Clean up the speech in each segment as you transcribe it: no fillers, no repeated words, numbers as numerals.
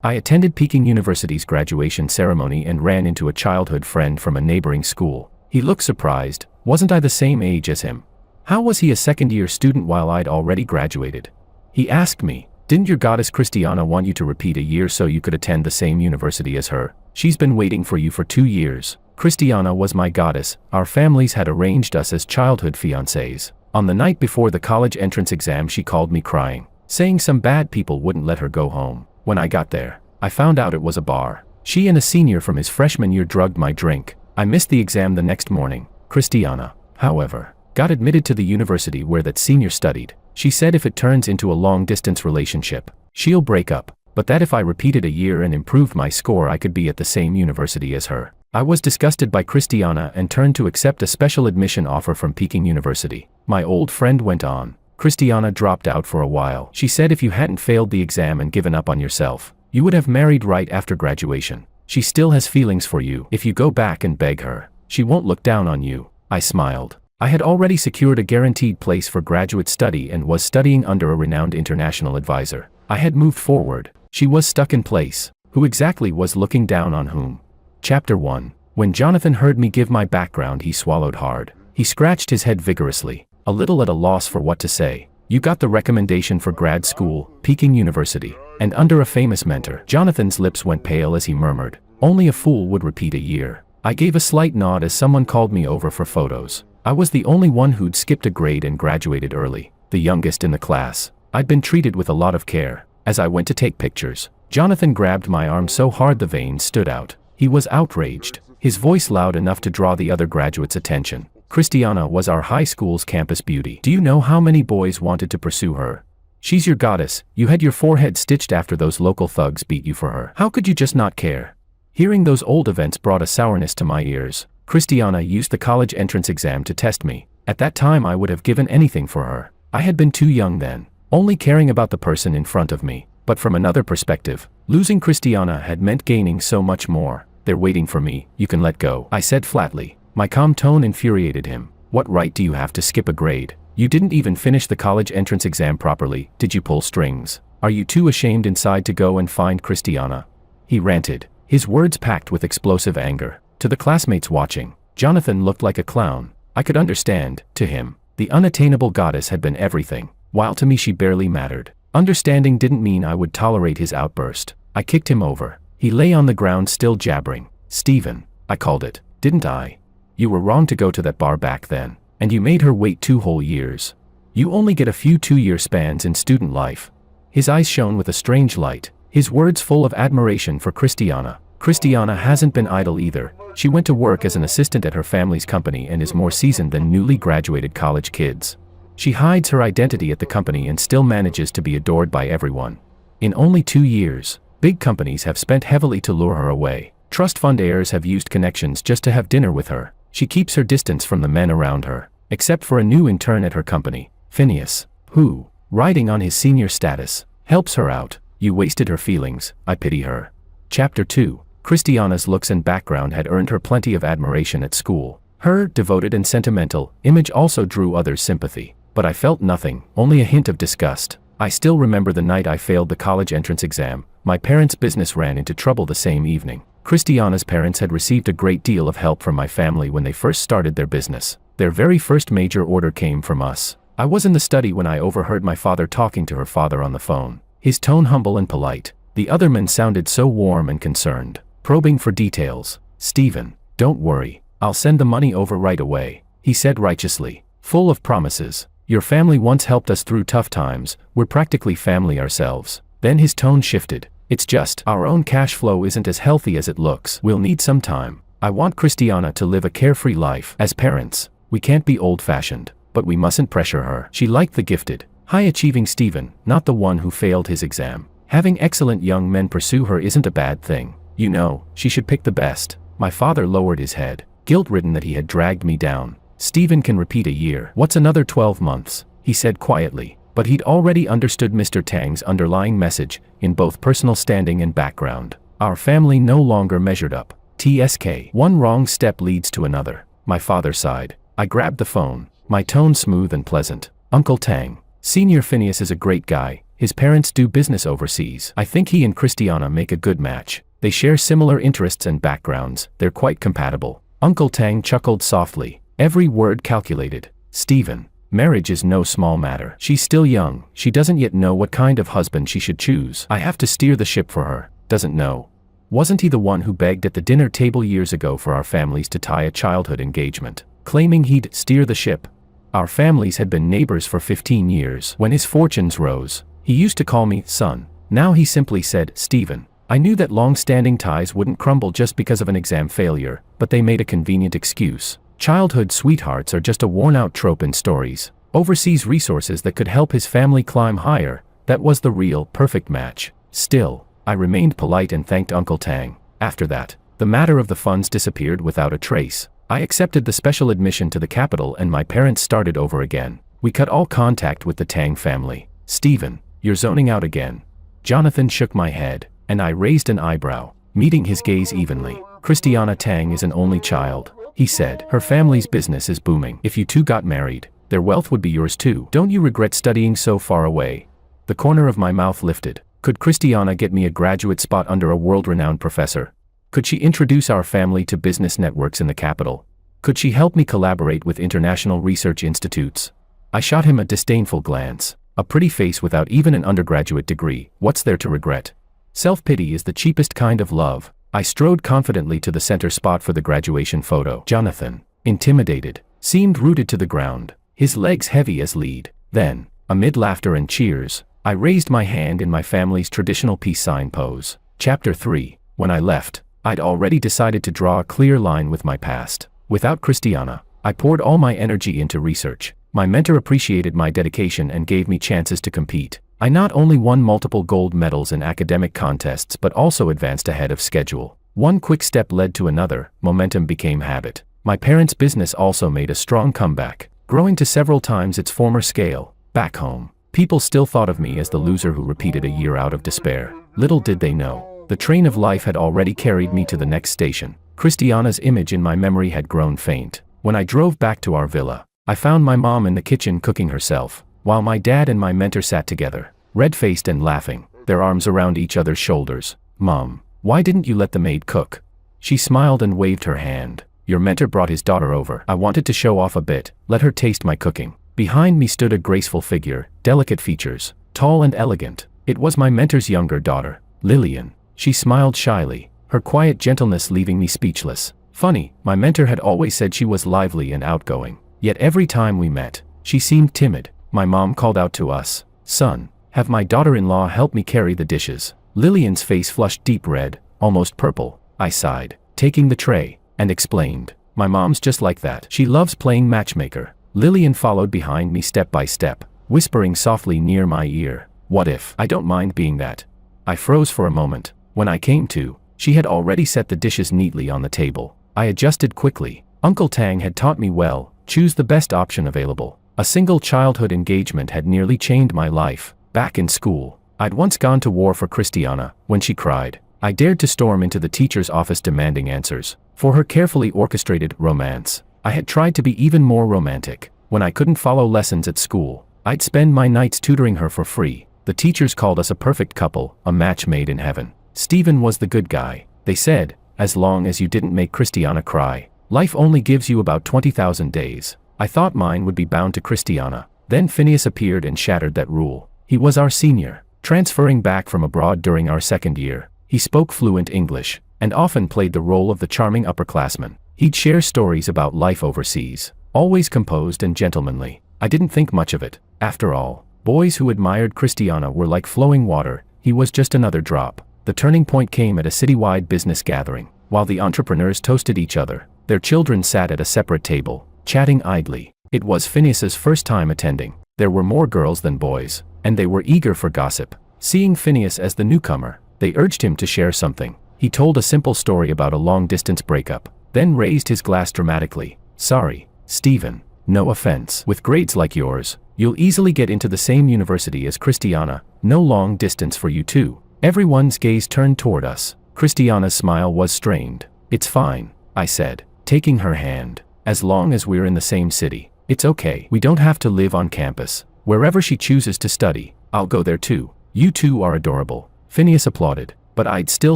I attended Peking University's graduation ceremony and ran into a childhood friend from a neighboring school. He looked surprised. Wasn't I the same age as him? How was he a second-year student while I'd already graduated? He asked me, "Didn't your goddess Christiana want you to repeat a year so you could attend the same university as her? She's been waiting for you for 2 years." Christiana was my goddess. Our families had arranged us as childhood fiancés. On the night before the college entrance exam, she called me crying, saying some bad people wouldn't let her go home. When I got there, I found out it was a bar. She and a senior from his freshman year drugged my drink. I missed the exam the next morning. Christiana, however, got admitted to the university where that senior studied. She said if it turns into a long-distance relationship, she'll break up, but that if I repeated a year and improved my score, I could be at the same university as her. I was disgusted by Christiana and turned to accept a special admission offer from Peking University. My old friend went on. Christiana dropped out for a while. She said if you hadn't failed the exam and given up on yourself, you would have married right after graduation. She still has feelings for you. If you go back and beg her, she won't look down on you. I smiled. I had already secured a guaranteed place for graduate study and was studying under a renowned international advisor. I had moved forward. She was stuck in place. Who exactly was looking down on whom? Chapter 1. When Jonathan heard me give my background, he swallowed hard. He scratched his head vigorously, a little at a loss for what to say. You got the recommendation for grad school, Peking University, and under a famous mentor. Jonathan's lips went pale as he murmured, "Only a fool would repeat a year." I gave a slight nod as someone called me over for photos. I was the only one who'd skipped a grade and graduated early, the youngest in the class. I'd been treated with a lot of care. As I went to take pictures, Jonathan grabbed my arm so hard the veins stood out. He was outraged, his voice loud enough to draw the other graduates' attention. Christiana was our high school's campus beauty. Do you know how many boys wanted to pursue her? She's your goddess. You had your forehead stitched after those local thugs beat you for her. How could you just not care? Hearing those old events brought a sourness to my ears. Christiana used the college entrance exam to test me. At that time I would have given anything for her. I had been too young then, only caring about the person in front of me. But from another perspective, losing Christiana had meant gaining so much more. "They're waiting for me, you can let go," I said flatly. My calm tone infuriated him. "What right do you have to skip a grade? You didn't even finish the college entrance exam properly. Did you pull strings? Are you too ashamed inside to go and find Christiana?" He ranted, his words packed with explosive anger. To the classmates watching, Jonathan looked like a clown. I could understand. To him, the unattainable goddess had been everything, while to me she barely mattered. Understanding didn't mean I would tolerate his outburst. I kicked him over. He lay on the ground still jabbering. "Stephen, I called it, didn't I? You were wrong to go to that bar back then, and you made her wait 2 whole years. You only get a few 2-year spans in student life." His eyes shone with a strange light, his words full of admiration for Christiana. Christiana hasn't been idle either. She went to work as an assistant at her family's company and is more seasoned than newly graduated college kids. She hides her identity at the company and still manages to be adored by everyone. In only 2 years, big companies have spent heavily to lure her away. Trust fund heirs have used connections just to have dinner with her. She keeps her distance from the men around her, except for a new intern at her company, Phineas, who, riding on his senior status, helps her out. You wasted her feelings. I pity her. Chapter 2. Christiana's looks and background had earned her plenty of admiration at school. Her devoted and sentimental image also drew others' sympathy. But I felt nothing, only a hint of disgust. I still remember the night I failed the college entrance exam. My parents' business ran into trouble the same evening. Christiana's parents had received a great deal of help from my family when they first started their business. Their very first major order came from us. I was in the study when I overheard my father talking to her father on the phone. His tone humble and polite. The other man sounded so warm and concerned, probing for details. "Stephen, don't worry. I'll send the money over right away," he said righteously, full of promises. "Your family once helped us through tough times. We're practically family ourselves." Then his tone shifted. "It's just, our own cash flow isn't as healthy as it looks. We'll need some time. I want Christiana to live a carefree life. As parents, we can't be old-fashioned, but we mustn't pressure her. She liked the gifted, high-achieving Stephen, not the one who failed his exam. Having excellent young men pursue her isn't a bad thing. You know, she should pick the best." My father lowered his head, guilt-ridden that he had dragged me down. "Stephen can repeat a year. What's another 12 months? He said quietly. But he'd already understood Mr. Tang's underlying message, in both personal standing and background. Our family no longer measured up. TSK. One wrong step leads to another. My father sighed. I grabbed the phone, my tone smooth and pleasant. "Uncle Tang, Senior Phineas is a great guy. His parents do business overseas. I think he and Christiana make a good match. They share similar interests and backgrounds. They're quite compatible. Uncle Tang chuckled softly, every word calculated. Stephen, marriage is no small matter. She's still young. She doesn't yet know what kind of husband she should choose. I have to steer the ship for her. Doesn't know. Wasn't he the one who begged at the dinner table years ago for our families to tie a childhood engagement, claiming he'd steer the ship? Our families had been neighbors for 15 years. When his fortunes rose, he used to call me son. Now he simply said, Stephen. I knew that long-standing ties wouldn't crumble just because of an exam failure, but they made a convenient excuse. Childhood sweethearts are just a worn-out trope in stories. Overseas resources that could help his family climb higher, that was the real, perfect match. Still, I remained polite and thanked Uncle Tang. After that, the matter of the funds disappeared without a trace. I accepted the special admission to the capital and my parents started over again. We cut all contact with the Tang family. Stephen, you're zoning out again. Jonathan shook my head, and I raised an eyebrow, meeting his gaze evenly. Christiana Tang is an only child, he said. Her family's business is booming. If you two got married, their wealth would be yours too. Don't you regret studying so far away? The corner of my mouth lifted. Could Christiana get me a graduate spot under a world-renowned professor? Could she introduce our family to business networks in the capital? Could she help me collaborate with international research institutes? I shot him a disdainful glance. A pretty face without even an undergraduate degree. What's there to regret? Self-pity is the cheapest kind of love. I strode confidently to the center spot for the graduation photo. Jonathan, intimidated, seemed rooted to the ground, his legs heavy as lead. Then, amid laughter and cheers, I raised my hand in my family's traditional peace sign pose. Chapter 3. When I left, I'd already decided to draw a clear line with my past. Without Christiana, I poured all my energy into research. My mentor appreciated my dedication and gave me chances to compete. I not only won multiple gold medals in academic contests but also advanced ahead of schedule. One quick step led to another, momentum became habit. My parents' business also made a strong comeback, growing to several times its former scale. Back home, people still thought of me as the loser who repeated a year out of despair. Little did they know, the train of life had already carried me to the next station. Christiana's image in my memory had grown faint. When I drove back to our villa, I found my mom in the kitchen cooking herself, while my dad and my mentor sat together, red-faced and laughing, their arms around each other's shoulders. Mom, why didn't you let the maid cook? She smiled and waved her hand. Your mentor brought his daughter over. I wanted to show off a bit, let her taste my cooking. Behind me stood a graceful figure, delicate features, tall and elegant. It was my mentor's younger daughter, Lillian. She smiled shyly, her quiet gentleness leaving me speechless. Funny, my mentor had always said she was lively and outgoing. Yet every time we met, she seemed timid. My mom called out to us, "Son, have my daughter-in-law help me carry the dishes." Lillian's face flushed deep red, almost purple. I sighed, taking the tray, and explained, "My mom's just like that. She loves playing matchmaker." Lillian followed behind me step by step, whispering softly near my ear, "What if I don't mind being that?" I froze for a moment. When I came to, she had already set the dishes neatly on the table. I adjusted quickly. Uncle Tang had taught me well, choose the best option available. A single childhood engagement had nearly changed my life. Back in school, I'd once gone to war for Christiana. When she cried, I dared to storm into the teacher's office demanding answers. For her carefully orchestrated romance, I had tried to be even more romantic. When I couldn't follow lessons at school, I'd spend my nights tutoring her for free. The teachers called us a perfect couple, a match made in heaven. Stephen was the good guy, they said, as long as you didn't make Christiana cry. Life only gives you about 20,000 days. I thought mine would be bound to Christiana. Then Phineas appeared and shattered that rule. He was our senior, transferring back from abroad during our second year. He spoke fluent English, and often played the role of the charming upperclassman. He'd share stories about life overseas, always composed and gentlemanly. I didn't think much of it. After all, boys who admired Christiana were like flowing water. He was just another drop. The turning point came at a citywide business gathering. While the entrepreneurs toasted each other, their children sat at a separate table, chatting idly. It was Phineas's first time attending. There were more girls than boys, and they were eager for gossip. Seeing Phineas as the newcomer, they urged him to share something. He told a simple story about a long-distance breakup, then raised his glass dramatically. "Sorry, Stephen, no offense. With grades like yours, you'll easily get into the same university as Christiana. No long distance for you too." Everyone's gaze turned toward us. Christiana's smile was strained. "It's fine," I said, taking her hand. "As long as we're in the same city, it's okay. We don't have to live on campus. Wherever she chooses to study, I'll go there too." You two are adorable. Phineas applauded. But I'd still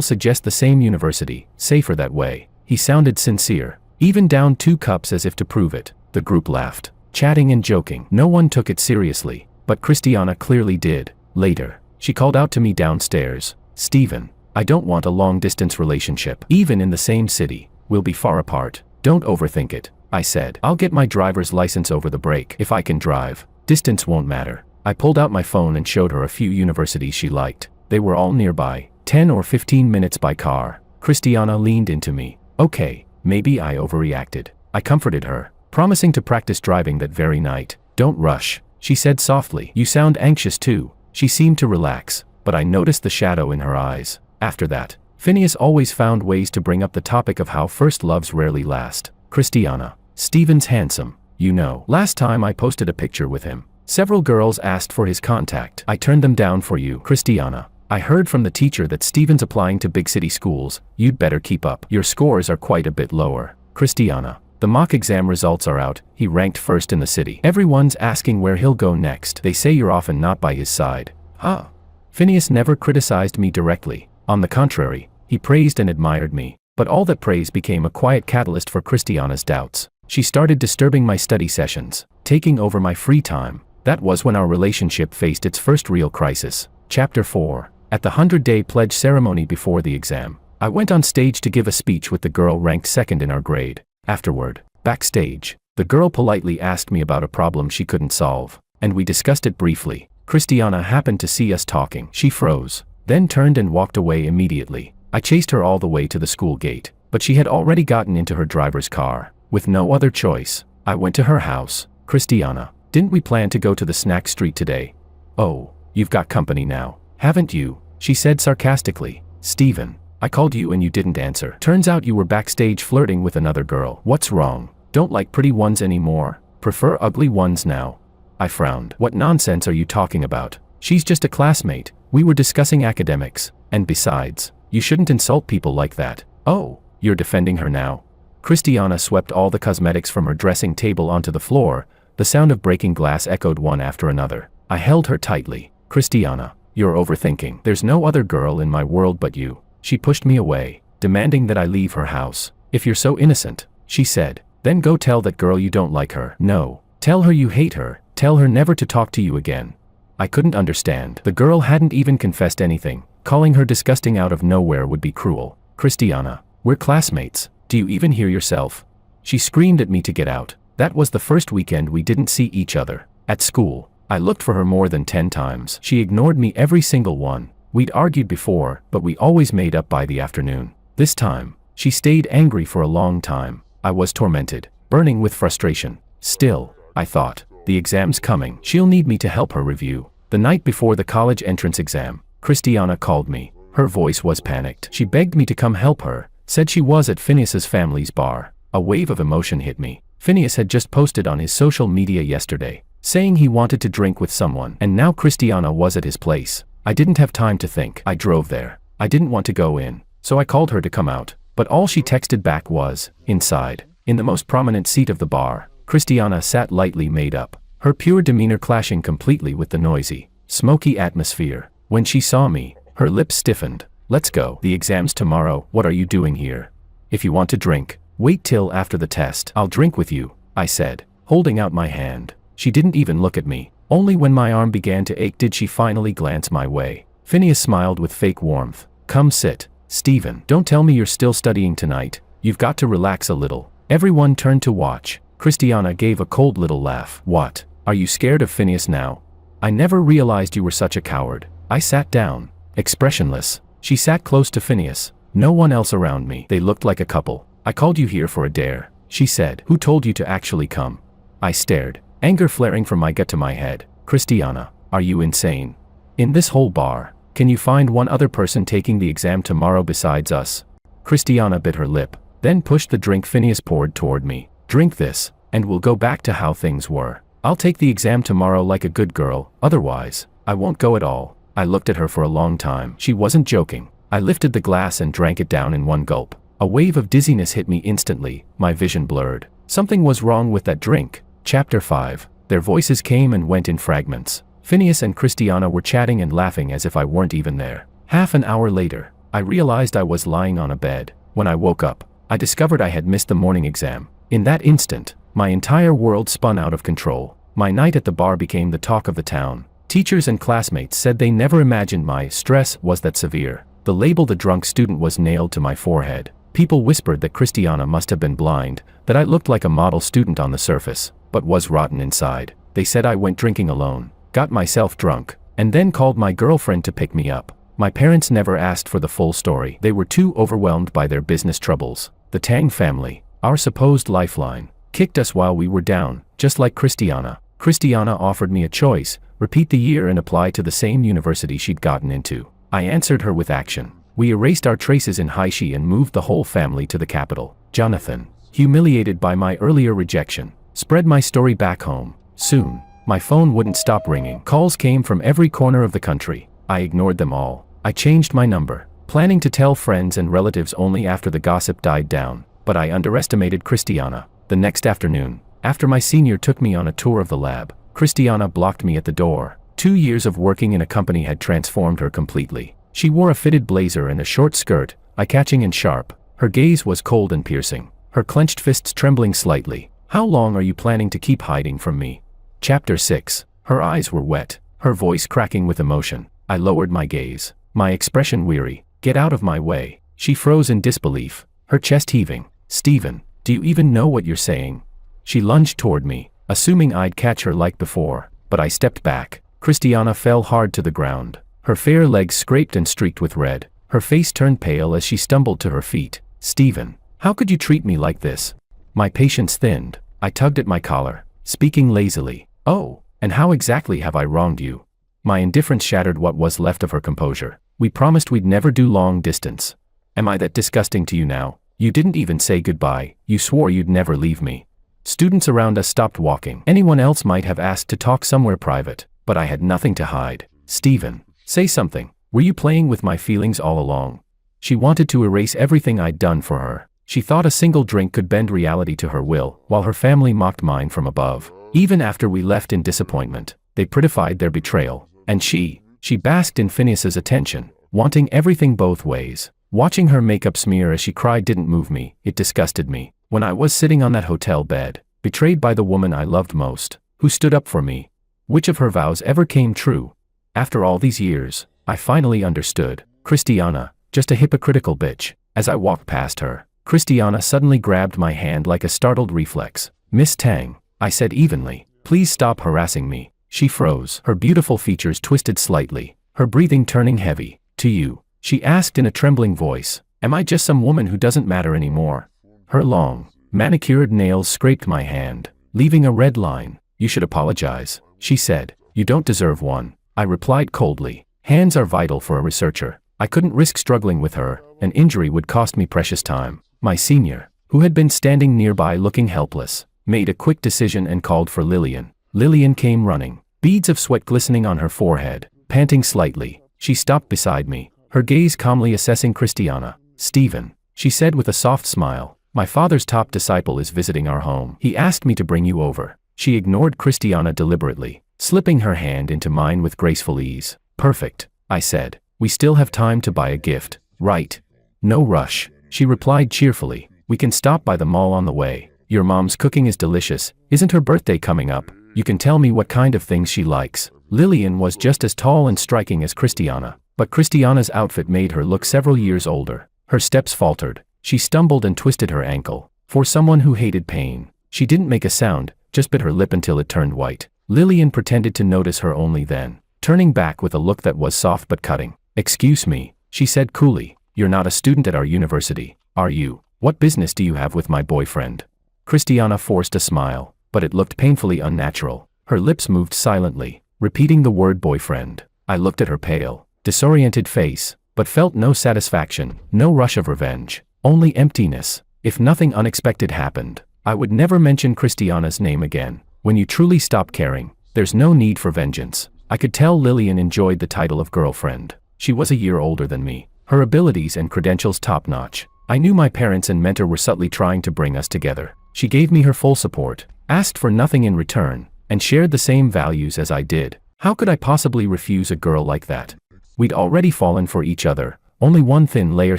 suggest the same university, safer that way. He sounded sincere. Even downed 2 cups as if to prove it. The group laughed, chatting and joking. No one took it seriously, but Christiana clearly did. Later, she called out to me downstairs. Stephen, I don't want a long-distance relationship. Even in the same city, we'll be far apart. Don't overthink it, I said. I'll get my driver's license over the break. If I can drive, distance won't matter. I pulled out my phone and showed her a few universities she liked. They were all nearby, 10 or 15 minutes by car. Christiana leaned into me. Okay, maybe I overreacted. I comforted her, promising to practice driving that very night. Don't rush, she said softly. You sound anxious too. She seemed to relax, but I noticed the shadow in her eyes. After that, Phineas always found ways to bring up the topic of how first loves rarely last. Christiana, Stephen's handsome, you know. Last time I posted a picture with him, several girls asked for his contact. I turned them down for you. Christiana, I heard from the teacher that Stephen's applying to big city schools. You'd better keep up. Your scores are quite a bit lower. Christiana, the mock exam results are out. He ranked first in the city. Everyone's asking where he'll go next. They say you're often not by his side. Huh? Phineas never criticized me directly. On the contrary, he praised and admired me. But all that praise became a quiet catalyst for Christiana's doubts. She started disturbing my study sessions, taking over my free time. That was when our relationship faced its first real crisis. Chapter 4. At the 100-day pledge ceremony before the exam, I went on stage to give a speech with the girl ranked second in our grade. Afterward, backstage, the girl politely asked me about a problem she couldn't solve, and we discussed it briefly. Christiana happened to see us talking. She froze, then turned and walked away immediately. I chased her all the way to the school gate, but she had already gotten into her driver's car. With no other choice, I went to her house. Christiana, didn't we plan to go to the snack street today? Oh, you've got company now, haven't you? She said sarcastically. Stephen, I called you and you didn't answer. Turns out you were backstage flirting with another girl. What's wrong? Don't like pretty ones anymore? Prefer ugly ones now? I frowned. What nonsense are you talking about? She's just a classmate. We were discussing academics. And besides, you shouldn't insult people like that. Oh, you're defending her now? Christiana swept all the cosmetics from her dressing table onto the floor. The sound of breaking glass echoed one after another. I held her tightly. Christiana, you're overthinking. There's no other girl in my world but you. She pushed me away, demanding that I leave her house. If you're so innocent, she said, then go tell that girl you don't like her. No, tell her you hate her. Tell her never to talk to you again. I couldn't understand. The girl hadn't even confessed anything. Calling her disgusting out of nowhere would be cruel. Christiana, we're classmates. Do you even hear yourself? She screamed at me to get out. That was the first weekend we didn't see each other. At school, I looked for her more than 10 times. She ignored me every single one. We'd argued before, but we always made up by the afternoon. This time, she stayed angry for a long time. I was tormented, burning with frustration. Still, I thought, the exam's coming. She'll need me to help her review. The night before the college entrance exam, Christiana called me. Her voice was panicked. She begged me to come help her, said she was at Phineas's family's bar. A wave of emotion hit me. Phineas had just posted on his social media yesterday, saying he wanted to drink with someone, and now Christiana was at his place. I didn't have time to think. I drove there. I didn't want to go in, so I called her to come out, but all she texted back was, inside. In the most prominent seat of the bar, Christiana sat lightly made up, her pure demeanor clashing completely with the noisy, smoky atmosphere. When she saw me, her lips stiffened. Let's go. The exam's tomorrow. What are you doing here? If you want to drink, wait till after the test. I'll drink with you, I said, holding out my hand. She didn't even look at me. Only when my arm began to ache did she finally glance my way. Phineas smiled with fake warmth. Come sit, Stephen. Don't tell me you're still studying tonight. You've got to relax a little. Everyone turned to watch. Christiana gave a cold little laugh. What? Are you scared of Phineas now? I never realized you were such a coward. I sat down, expressionless. She sat close to Phineas. No one else around me. They looked like a couple. I called you here for a dare, she said. Who told you to actually come? I stared, anger flaring from my gut to my head. Christiana, are you insane? In this whole bar, can you find one other person taking the exam tomorrow besides us? Christiana bit her lip, then pushed the drink Phineas poured toward me. Drink this, and we'll go back to how things were. I'll take the exam tomorrow like a good girl, otherwise, I won't go at all. I looked at her for a long time. She wasn't joking. I lifted the glass and drank it down in one gulp. A wave of dizziness hit me instantly, my vision blurred. Something was wrong with that drink. Chapter 5. Their voices came and went in fragments. Phineas and Christiana were chatting and laughing as if I weren't even there. Half an hour later, I realized I was lying on a bed. When I woke up, I discovered I had missed the morning exam. In that instant, my entire world spun out of control. My night at the bar became the talk of the town. Teachers and classmates said they never imagined my stress was that severe. The label "the drunk student" was nailed to my forehead. People whispered that Christiana must have been blind, that I looked like a model student on the surface, but was rotten inside. They said I went drinking alone, got myself drunk, and then called my girlfriend to pick me up. My parents never asked for the full story. They were too overwhelmed by their business troubles. The Tang family, our supposed lifeline, kicked us while we were down, just like Christiana. Christiana offered me a choice: repeat the year and apply to the same university she'd gotten into. I answered her with action. We erased our traces in Haishi and moved the whole family to the capital. Jonathan, humiliated by my earlier rejection, spread my story back home. Soon, my phone wouldn't stop ringing. Calls came from every corner of the country. I ignored them all. I changed my number, planning to tell friends and relatives only after the gossip died down. But I underestimated Christiana. The next afternoon, after my senior took me on a tour of the lab, Christiana blocked me at the door. 2 years of working in a company had transformed her completely. She wore a fitted blazer and a short skirt, eye-catching and sharp. Her gaze was cold and piercing, her clenched fists trembling slightly. "How long are you planning to keep hiding from me?" Chapter 6. Her eyes were wet, her voice cracking with emotion. I lowered my gaze, my expression weary. "Get out of my way." She froze in disbelief, her chest heaving. "Stephen, do you even know what you're saying?" She lunged toward me, assuming I'd catch her like before, but I stepped back. Christiana fell hard to the ground. Her fair legs scraped and streaked with red. Her face turned pale as she stumbled to her feet. "Stephen, how could you treat me like this?" My patience thinned. I tugged at my collar, speaking lazily. "Oh, and how exactly have I wronged you?" My indifference shattered what was left of her composure. "We promised we'd never do long distance. Am I that disgusting to you now? You didn't even say goodbye. You swore you'd never leave me." Students around us stopped walking. Anyone else might have asked to talk somewhere private, but I had nothing to hide. "Stephen, say something. Were you playing with my feelings all along?" She wanted to erase everything I'd done for her. She thought a single drink could bend reality to her will, while her family mocked mine from above. Even after we left in disappointment, they prettified their betrayal. And she basked in Phineas's attention, wanting everything both ways. Watching her makeup smear as she cried didn't move me, it disgusted me. When I was sitting on that hotel bed, betrayed by the woman I loved most, who stood up for me, which of her vows ever came true? After all these years, I finally understood. Christiana, just a hypocritical bitch. As I walked past her, Christiana suddenly grabbed my hand like a startled reflex. "Miss Tang," I said evenly, "please stop harassing me." She froze, her beautiful features twisted slightly, her breathing turning heavy. "To you?" she asked in a trembling voice. "Am I just some woman who doesn't matter anymore?" Her long, manicured nails scraped my hand, leaving a red line. "You should apologize," she said. "You don't deserve one," I replied coldly. Hands are vital for a researcher. I couldn't risk struggling with her. An injury would cost me precious time. My senior, who had been standing nearby looking helpless, made a quick decision and called for Lillian. Lillian came running, beads of sweat glistening on her forehead. Panting slightly, she stopped beside me, her gaze calmly assessing Christiana. "Stephen," she said with a soft smile, "my father's top disciple is visiting our home. He asked me to bring you over." She ignored Christiana deliberately, slipping her hand into mine with graceful ease. "Perfect," I said. "We still have time to buy a gift, right?" "No rush," she replied cheerfully. "We can stop by the mall on the way. Your mom's cooking is delicious. Isn't her birthday coming up? You can tell me what kind of things she likes." Lillian was just as tall and striking as Christiana, but Christiana's outfit made her look several years older. Her steps faltered. She stumbled and twisted her ankle. For someone who hated pain, she didn't make a sound, just bit her lip until it turned white. Lillian pretended to notice her only then, turning back with a look that was soft but cutting. "Excuse me," she said coolly. "You're not a student at our university, are you? What business do you have with my boyfriend?" Christiana forced a smile, but it looked painfully unnatural. Her lips moved silently, repeating the word boyfriend. I looked at her pale, disoriented face, but felt no satisfaction, no rush of revenge, only emptiness. If nothing unexpected happened, I would never mention Christiana's name again. When you truly stop caring, there's no need for vengeance. I could tell Lillian enjoyed the title of girlfriend. She was a year older than me, her abilities and credentials top-notch. I knew my parents and mentor were subtly trying to bring us together. She gave me her full support, asked for nothing in return, and shared the same values as I did. How could I possibly refuse a girl like that? We'd already fallen for each other. Only one thin layer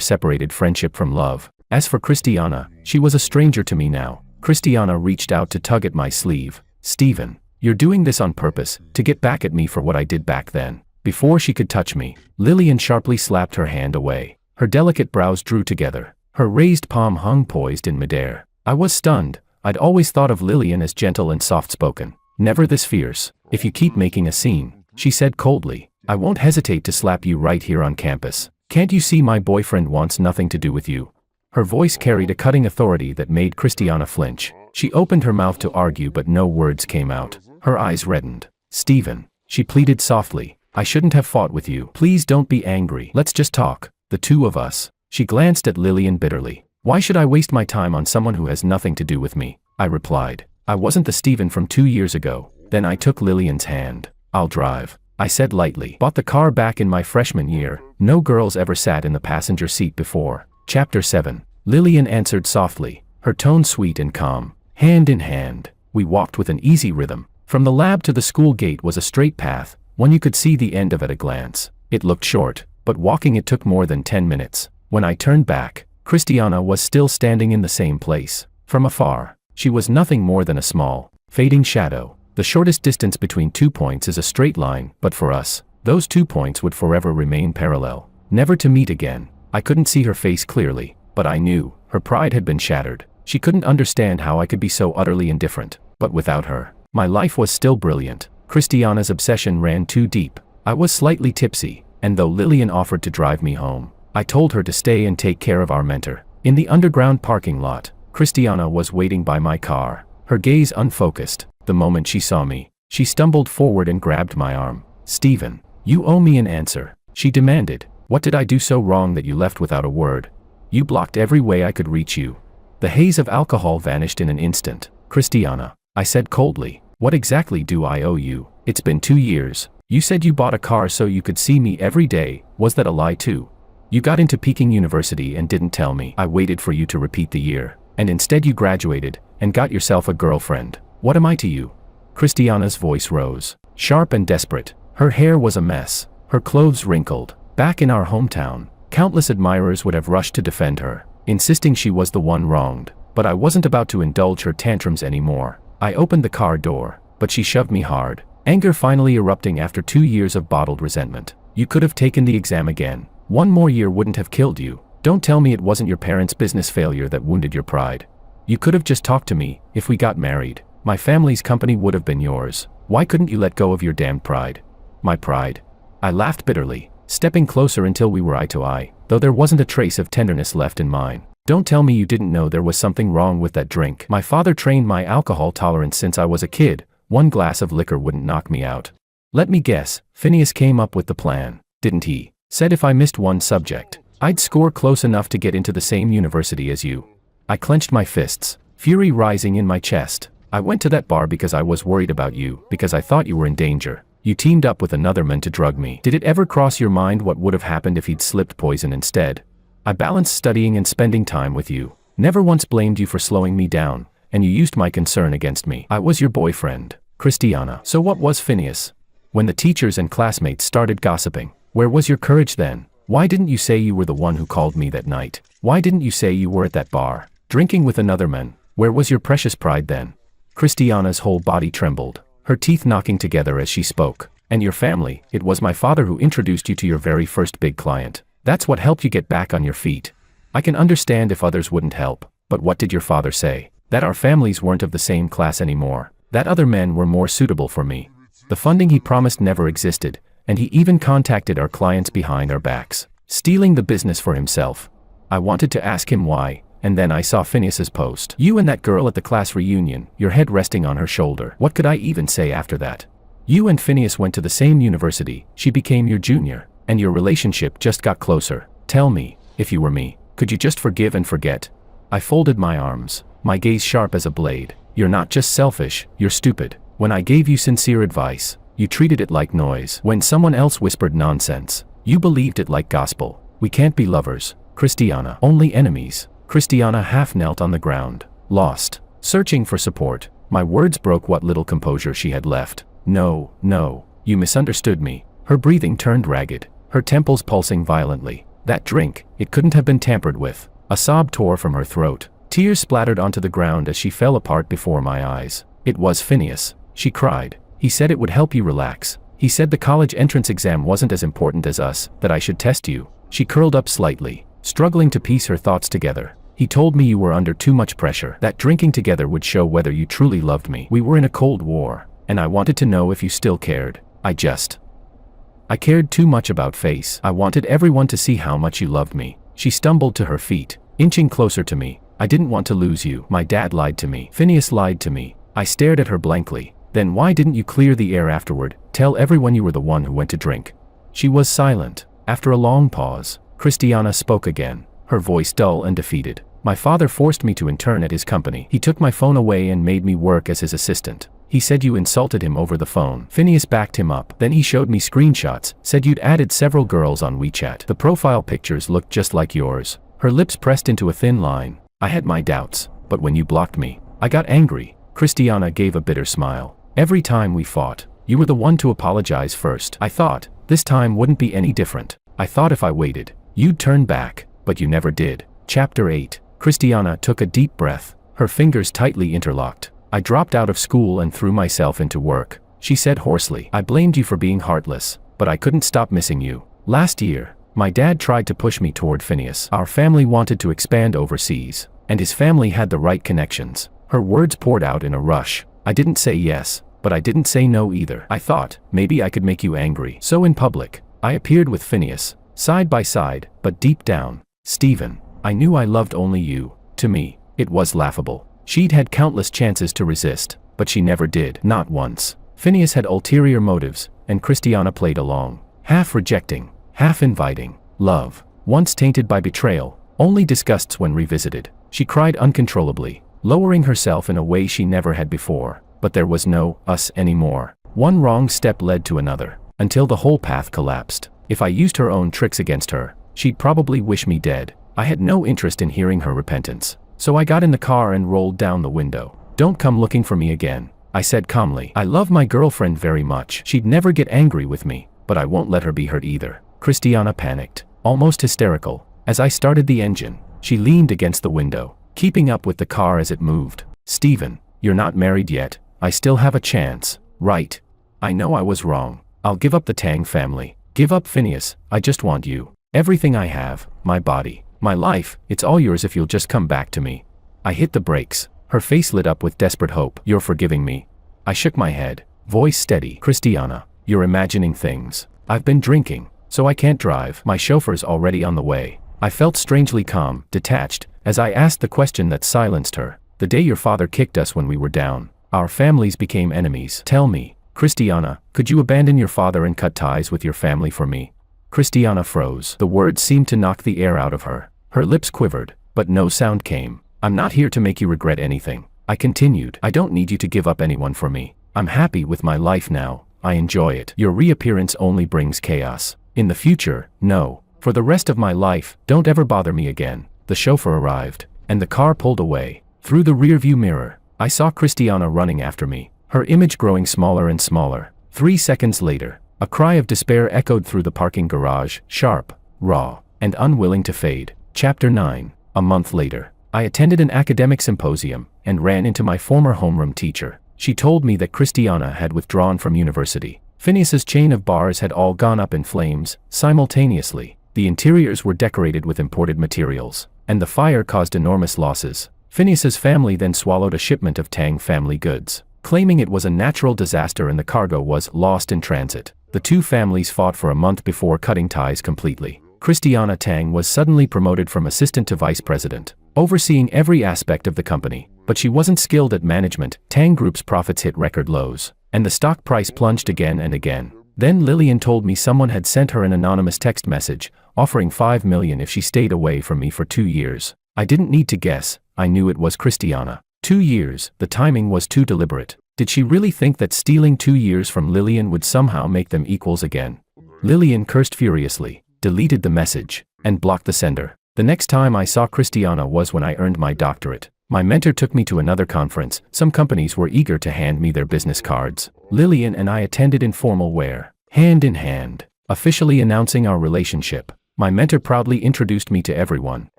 separated friendship from love. As for Christiana, she was a stranger to me now. Christiana reached out to tug at my sleeve. Stephen, you're doing this on purpose, to get back at me for what I did back then. Before she could touch me, Lillian sharply slapped her hand away. Her delicate brows drew together. Her raised palm hung poised in midair. I was stunned. I'd always thought of Lillian as gentle and soft-spoken. Never this fierce. If you keep making a scene, she said coldly, I won't hesitate to slap you right here on campus. Can't you see my boyfriend wants nothing to do with you? Her voice carried a cutting authority that made Christiana flinch. She opened her mouth to argue but no words came out. Her eyes reddened. Stephen, she pleaded softly, I shouldn't have fought with you. Please don't be angry. Let's just talk. The two of us. She glanced at Lillian bitterly. Why should I waste my time on someone who has nothing to do with me? I replied. I wasn't the Stephen from 2 years ago. Then I took Lillian's hand. I'll drive, I said lightly. Bought the car back in my freshman year. No girls ever sat in the passenger seat before. Chapter 7. Lillian answered softly, her tone sweet and calm. Hand in hand, we walked with an easy rhythm. From the lab to the school gate was a straight path, one you could see the end of at a glance. It looked short, but walking it took more than 10 minutes. When I turned back, Christiana was still standing in the same place. From afar, she was nothing more than a small, fading shadow. The shortest distance between 2 points is a straight line, but for us, those 2 points would forever remain parallel, never to meet again. I couldn't see her face clearly, but I knew, her pride had been shattered. She couldn't understand how I could be so utterly indifferent, but without her, my life was still brilliant. Christiana's obsession ran too deep. I was slightly tipsy, and though Lillian offered to drive me home, I told her to stay and take care of our mentor. In the underground parking lot, Christiana was waiting by my car, her gaze unfocused. The moment she saw me, she stumbled forward and grabbed my arm. Stephen, you owe me an answer, she demanded. What did I do so wrong that you left without a word? You blocked every way I could reach you. The haze of alcohol vanished in an instant. Christiana, I said coldly, what exactly do I owe you? It's been 2 years. You said you bought a car so you could see me every day. Was that a lie too? You got into Peking University and didn't tell me. I waited for you to repeat the year, and instead you graduated and got yourself a girlfriend. What am I to you? Christiana's voice rose, sharp and desperate. Her hair was a mess, her clothes wrinkled. Back in our hometown, countless admirers would have rushed to defend her, insisting she was the one wronged. But I wasn't about to indulge her tantrums anymore. I opened the car door, but she shoved me hard, anger finally erupting after 2 years of bottled resentment. You could have taken the exam again. 1 more year wouldn't have killed you. Don't tell me it wasn't your parents' business failure that wounded your pride. You could have just talked to me. If we got married, my family's company would have been yours. Why couldn't you let go of your damned pride? My pride? I laughed bitterly, stepping closer until we were eye to eye, though there wasn't a trace of tenderness left in mine. Don't tell me you didn't know there was something wrong with that drink. My father trained my alcohol tolerance since I was a kid. 1 glass of liquor wouldn't knock me out. Let me guess, Phineas came up with the plan, didn't he? Said if I missed 1 subject, I'd score close enough to get into the same university as you. I clenched my fists, fury rising in my chest. I went to that bar because I was worried about you, because I thought you were in danger. You teamed up with another man to drug me. Did it ever cross your mind what would have happened if he'd slipped poison instead? I balanced studying and spending time with you. Never once blamed you for slowing me down, and you used my concern against me. I was your boyfriend, Christiana. So what was Phineas? When the teachers and classmates started gossiping, where was your courage then? Why didn't you say you were the one who called me that night? Why didn't you say you were at that bar, drinking with another man? Where was your precious pride then? Christiana's whole body trembled, her teeth knocking together as she spoke. And your family, it was my father who introduced you to your very first big client. That's what helped you get back on your feet. I can understand if others wouldn't help, but what did your father say? That our families weren't of the same class anymore. That other men were more suitable for me. The funding he promised never existed, and he even contacted our clients behind our backs, stealing the business for himself. I wanted to ask him why, and then I saw Phineas's post. You and that girl at the class reunion, your head resting on her shoulder. What could I even say after that? You and Phineas went to the same university, she became your junior, and your relationship just got closer. Tell me, if you were me, could you just forgive and forget? I folded my arms, my gaze sharp as a blade. You're not just selfish, you're stupid. When I gave you sincere advice, you treated it like noise. When someone else whispered nonsense, you believed it like gospel. We can't be lovers, Christiana, only enemies. Christiana half knelt on the ground, lost, searching for support. My words broke what little composure she had left. No, You misunderstood me. Her breathing turned ragged, her temples pulsing violently. That drink, it couldn't have been tampered with. A sob tore from her throat. Tears splattered onto the ground as she fell apart before my eyes. It was Phineas, she cried. He said it would help you relax. He said the college entrance exam wasn't as important as us, that I should test you. She curled up slightly, struggling to piece her thoughts together. He told me you were under too much pressure, that drinking together would show whether you truly loved me. We were in a cold war, and I wanted to know if you still cared. I cared too much about face. I wanted everyone to see how much you loved me. She stumbled to her feet, inching closer to me. I didn't want to lose you. My dad lied to me. Phineas lied to me. I stared at her blankly. Then why didn't you clear the air afterward? Tell everyone you were the one who went to drink. She was silent. After a long pause, Christiana spoke again, her voice dull and defeated. My father forced me to intern at his company. He took my phone away and made me work as his assistant. He said you insulted him over the phone. Phineas backed him up. Then he showed me screenshots, said you'd added several girls on WeChat. The profile pictures looked just like yours. Her lips pressed into a thin line. I had my doubts, but when you blocked me, I got angry. Christiana gave a bitter smile. Every time we fought, you were the one to apologize first. I thought, this time wouldn't be any different. I thought if I waited, you'd turn back, but you never did. Chapter 8. Christiana took a deep breath, her fingers tightly interlocked. I dropped out of school and threw myself into work. She said hoarsely, I blamed you for being heartless, but I couldn't stop missing you. Last year, my dad tried to push me toward Phineas. Our family wanted to expand overseas, and his family had the right connections. Her words poured out in a rush. I didn't say yes, but I didn't say no either. I thought, maybe I could make you angry. So in public, I appeared with Phineas, side by side, but deep down, Stephen, I knew I loved only you. To me, it was laughable. She'd had countless chances to resist, but she never did, not once. Phineas had ulterior motives, and Christiana played along, half rejecting, half inviting. Love, once tainted by betrayal, only disgusts when revisited. She cried uncontrollably, lowering herself in a way she never had before. But there was no us anymore. One wrong step led to another, until the whole path collapsed. If I used her own tricks against her, she'd probably wish me dead. I had no interest in hearing her repentance. So I got in the car and rolled down the window. Don't come looking for me again, I said calmly. I love my girlfriend very much. She'd never get angry with me, but I won't let her be hurt either. Christiana panicked, almost hysterical. As I started the engine, she leaned against the window, keeping up with the car as it moved. Stephen, you're not married yet. I still have a chance, right? I know I was wrong. I'll give up the Tang family. Give up Phineas. I just want you. Everything I have, my body, my life, it's all yours if you'll just come back to me. I hit the brakes. Her face lit up with desperate hope. You're forgiving me? I shook my head, voice steady. Christiana, you're imagining things. I've been drinking, so I can't drive. My chauffeur's already on the way. I felt strangely calm, detached, as I asked the question that silenced her. The day your father kicked us when we were down, our families became enemies. Tell me, Christiana, could you abandon your father and cut ties with your family for me? Christiana froze. The words seemed to knock the air out of her. Her lips quivered, but no sound came. I'm not here to make you regret anything. I continued. I don't need you to give up anyone for me. I'm happy with my life now. I enjoy it. Your reappearance only brings chaos. In the future, no. For the rest of my life, don't ever bother me again. The chauffeur arrived, and the car pulled away. Through the rearview mirror, I saw Christiana running after me, her image growing smaller and smaller. 3 seconds later, a cry of despair echoed through the parking garage, sharp, raw, and unwilling to fade. Chapter 9. A month later, I attended an academic symposium and ran into my former homeroom teacher. She told me that Christiana had withdrawn from university. Phineas's chain of bars had all gone up in flames, simultaneously. The interiors were decorated with imported materials, and the fire caused enormous losses. Phineas's family then swallowed a shipment of Tang family goods, claiming it was a natural disaster and the cargo was lost in transit. The two families fought for a month before cutting ties completely. Christiana Tang was suddenly promoted from assistant to vice president, overseeing every aspect of the company. But she wasn't skilled at management. Tang Group's profits hit record lows, and the stock price plunged again and again. Then Lillian told me someone had sent her an anonymous text message, offering $5 million if she stayed away from me for 2 years. I didn't need to guess, I knew it was Christiana. 2 years, the timing was too deliberate. Did she really think that stealing 2 years from Lillian would somehow make them equals again? Lillian cursed furiously, deleted the message, and blocked the sender. The next time I saw Christiana was when I earned my doctorate. My mentor took me to another conference. Some companies were eager to hand me their business cards. Lillian and I attended in formal wear, hand in hand, officially announcing our relationship. My mentor proudly introduced me to everyone.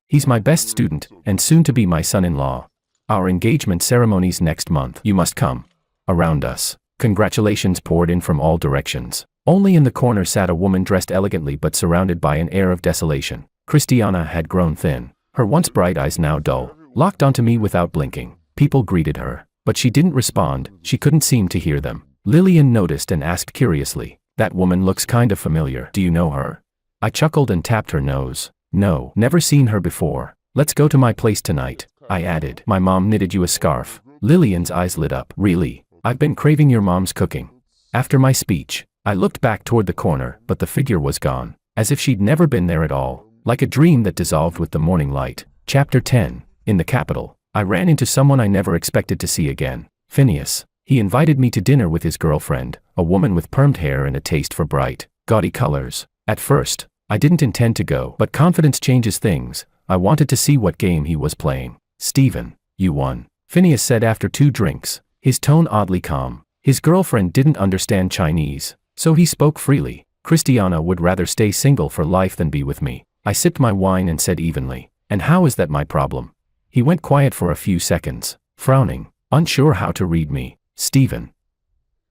He's my best student, and soon to be my son-in-law. Our engagement ceremony's next month. You must come. Around us, congratulations poured in from all directions. Only in the corner sat a woman dressed elegantly but surrounded by an air of desolation. Christiana had grown thin. Her once bright eyes now dull, locked onto me without blinking. People greeted her, but she didn't respond. She couldn't seem to hear them. Lillian noticed and asked curiously, "That woman looks kind of familiar. Do you know her?" I chuckled and tapped her nose. "No, never seen her before. Let's go to my place tonight," I added. "My mom knitted you a scarf." Lillian's eyes lit up. "Really? I've been craving your mom's cooking." After my speech, I looked back toward the corner, but the figure was gone, as if she'd never been there at all, like a dream that dissolved with the morning light. Chapter 10. In the capital, I ran into someone I never expected to see again. Phineas. He invited me to dinner with his girlfriend, a woman with permed hair and a taste for bright, gaudy colors. At first, I didn't intend to go, but confidence changes things. I wanted to see what game he was playing. "Stephen, you won," Phineas said after 2 drinks, his tone oddly calm. His girlfriend didn't understand Chinese, so he spoke freely. "Christiana would rather stay single for life than be with me." I sipped my wine and said evenly, "And how is that my problem?" He went quiet for a few seconds, frowning, unsure how to read me. "Stephen,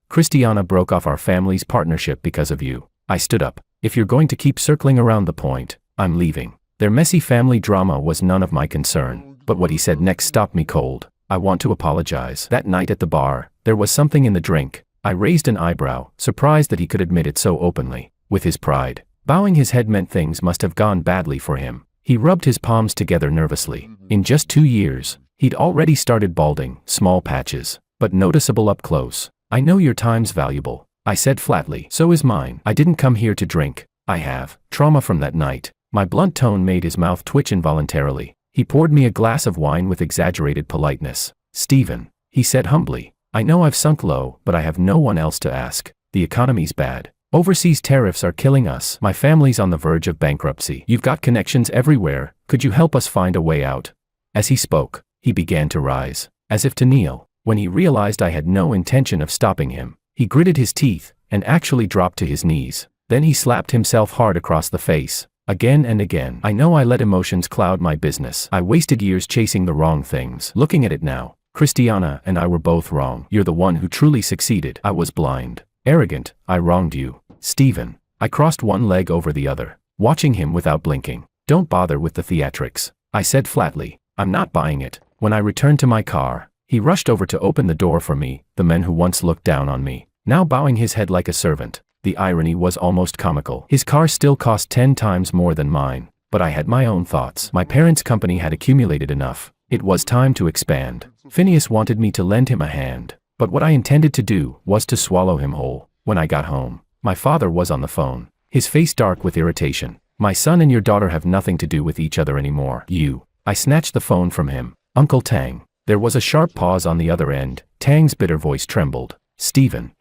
Christiana broke off our family's partnership because of you." I stood up. "If you're going to keep circling around the point, I'm leaving." Their messy family drama was none of my concern, but what he said next stopped me cold. "I want to apologize." That night at the bar, there was something in the drink. I raised an eyebrow, surprised that he could admit it so openly. With his pride, bowing his head meant things must have gone badly for him. He rubbed his palms together nervously. In just 2 years, he'd already started balding, small patches, but noticeable up close. "I know your time's valuable," I said flatly. "So is mine. I didn't come here to drink. I have trauma from that night." My blunt tone made his mouth twitch involuntarily. He poured me a glass of wine with exaggerated politeness. "Stephen," he said humbly, "I know I've sunk low, but I have no one else to ask. The economy's bad. Overseas tariffs are killing us. My family's on the verge of bankruptcy. You've got connections everywhere. Could you help us find a way out?" As he spoke, he began to rise, as if to kneel. When he realized I had no intention of stopping him, he gritted his teeth and actually dropped to his knees. Then he slapped himself hard across the face, again and again. I know I let emotions cloud my business. I wasted years chasing the wrong things. Looking at it now, Christiana and I were both wrong. You're the one who truly succeeded. I was blind, arrogant. I wronged you. "Stephen." I crossed one leg over the other, watching him without blinking. "Don't bother with the theatrics," I said flatly. "I'm not buying it." When I returned to my car, he rushed over to open the door for me, the man who once looked down on me, now bowing his head like a servant. The irony was almost comical. His car still cost 10 times more than mine, but I had my own thoughts. My parents' company had accumulated enough. It was time to expand. Phineas wanted me to lend him a hand, but what I intended to do was to swallow him whole. When I got home, my father was on the phone, his face dark with irritation. "My son and your daughter have nothing to do with each other anymore. You." I snatched the phone from him. "Uncle Tang." There was a sharp pause on the other end. Tang's bitter voice trembled. "Stephen,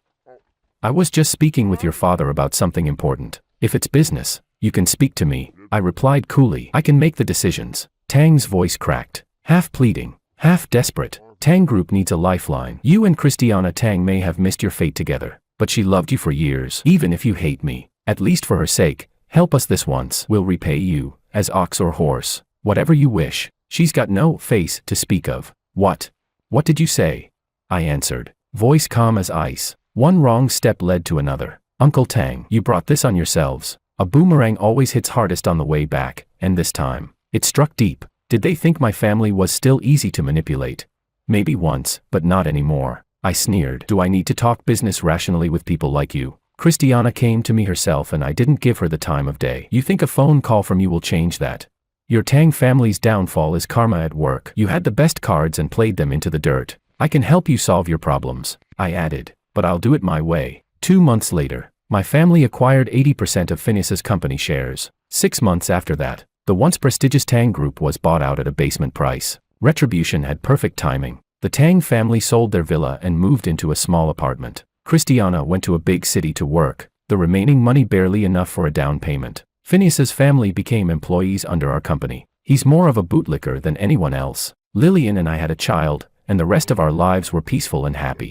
I was just speaking with your father about something important. If it's business, you can speak to me," I replied coolly. "I can make the decisions." Tang's voice cracked, half pleading, half desperate. "Tang Group needs a lifeline. You and Christiana Tang may have missed your fate together, but she loved you for years. Even if you hate me, at least for her sake, help us this once. We'll repay you, as ox or horse, whatever you wish." She's got no face to speak of. What did you say?" I answered, voice calm as ice. One wrong step led to another. "Uncle Tang, you brought this on yourselves. A boomerang always hits hardest on the way back, and this time, it struck deep. Did they think my family was still easy to manipulate? Maybe once, but not anymore." I sneered. "Do I need to talk business rationally with people like you?" Christiana came to me herself and I didn't give her the time of day. "You think a phone call from you will change that? Your Tang family's downfall is karma at work. You had the best cards and played them into the dirt. I can help you solve your problems," I added, "but I'll do it my way." 2 months later, my family acquired 80% of Phineas's company shares. 6 months after that, the once prestigious Tang Group was bought out at a basement price. Retribution had perfect timing. The Tang family sold their villa and moved into a small apartment. Christiana went to a big city to work, the remaining money barely enough for a down payment. Phineas's family became employees under our company. He's more of a bootlicker than anyone else. Lillian and I had a child, and the rest of our lives were peaceful and happy.